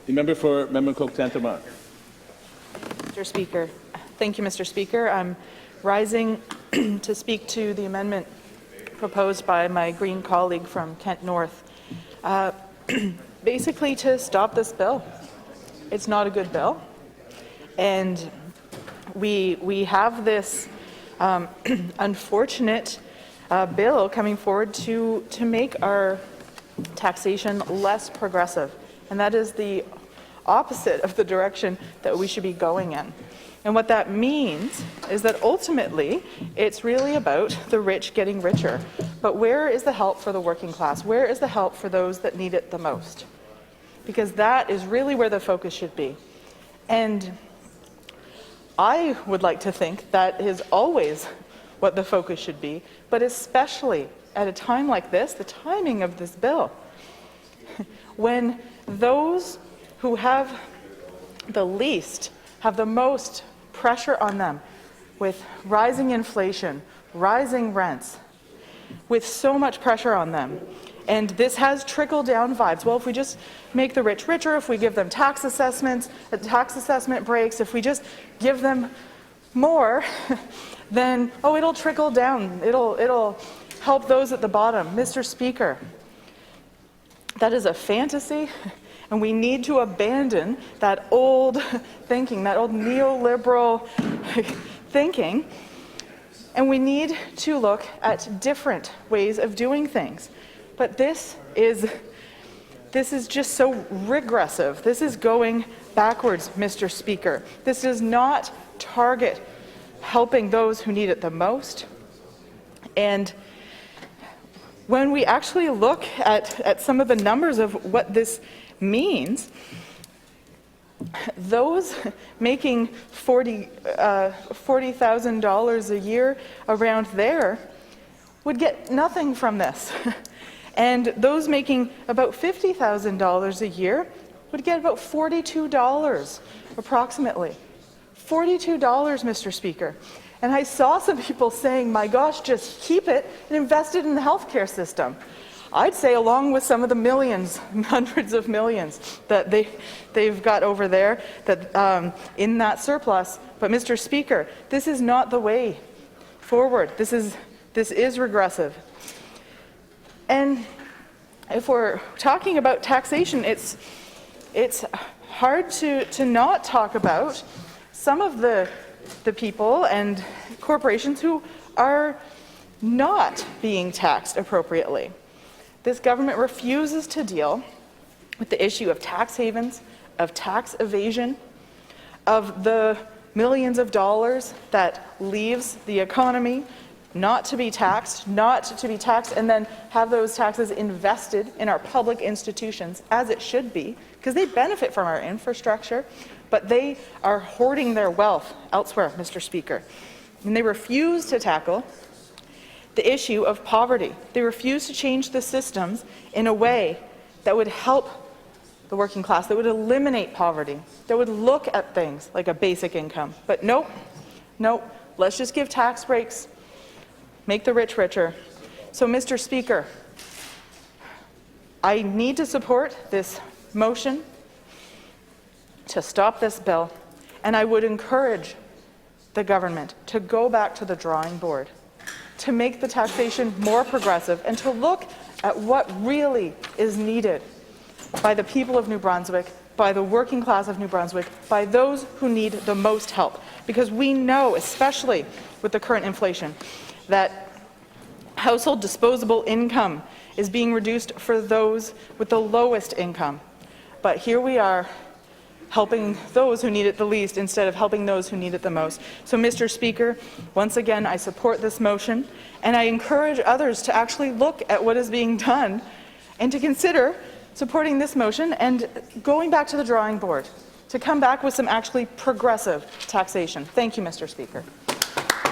The member for Memramcook-Tantramar. Mr. Speaker. Thank you, Mr. Speaker. I'm rising to speak to the amendment proposed by my Green colleague from Kent North, basically to stop this bill. It's not a good bill, and we have this unfortunate bill coming forward to make our taxation less progressive, and that is the opposite of the direction that we should be going in. And what that means is that ultimately it's really about the rich getting richer. But where is the help for the working class? Where is the help for those that need it the most? Because that is really where the focus should be. And I would like to think that is always what the focus should be, but especially at a time like this, the timing of this bill, when those who have the least have the most pressure on them with rising inflation, rising rents, with so much pressure on them. And this has trickle-down vibes. Well, if we just make the rich richer, if we give them tax assessments, tax assessment breaks, if we just give them more, then, oh, it'll trickle down. It'll help those at the bottom. Mr. Speaker, that is a fantasy, and we need to abandon that old thinking, that old neoliberal thinking, and we need to look at different ways of doing things. But this is just so regressive. This is going backwards, Mr. Speaker. This does not target helping those who need it the most. And when we actually look at some of the numbers of what this means, those making $40,000 a year around there would get nothing from this. And those making about $50,000 a year would get about $42 approximately. $42, Mr. Speaker. And I saw some people saying, my gosh, just keep it and invest it in the healthcare system. I'd say along with some of the millions, hundreds of millions that they've got over there that in that surplus. But Mr. Speaker, this is not the way forward. This is regressive. And if we're talking about taxation, it's hard to not talk about some of the people and corporations who are not being taxed appropriately. This government refuses to deal with the issue of tax havens, of tax evasion, of the millions of dollars that leaves the economy not to be taxed, and then have those taxes invested in our public institutions, as it should be, because they benefit from our infrastructure, but they are hoarding their wealth elsewhere, Mr. Speaker. And they refuse to tackle the issue of poverty. They refuse to change the systems in a way that would help the working class, that would eliminate poverty, that would look at things like a basic income. But nope, let's just give tax breaks, make the rich richer. So, Mr. Speaker, I need to support this motion to stop this bill, and I would encourage the government to go back to the drawing board, to make the taxation more progressive, and to look at what really is needed by the people of New Brunswick, by the working class of New Brunswick, by those who need the most help. Because we know, especially with the current inflation, that household disposable income is being reduced for those with the lowest income. But here we are, helping those who need it the least instead of helping those who need it the most. So, Mr. Speaker, once again, I support this motion, and I encourage others to actually look at what is being done and to consider supporting this motion and going back to the drawing board to come back with some actually progressive taxation. Thank you, Mr. Speaker.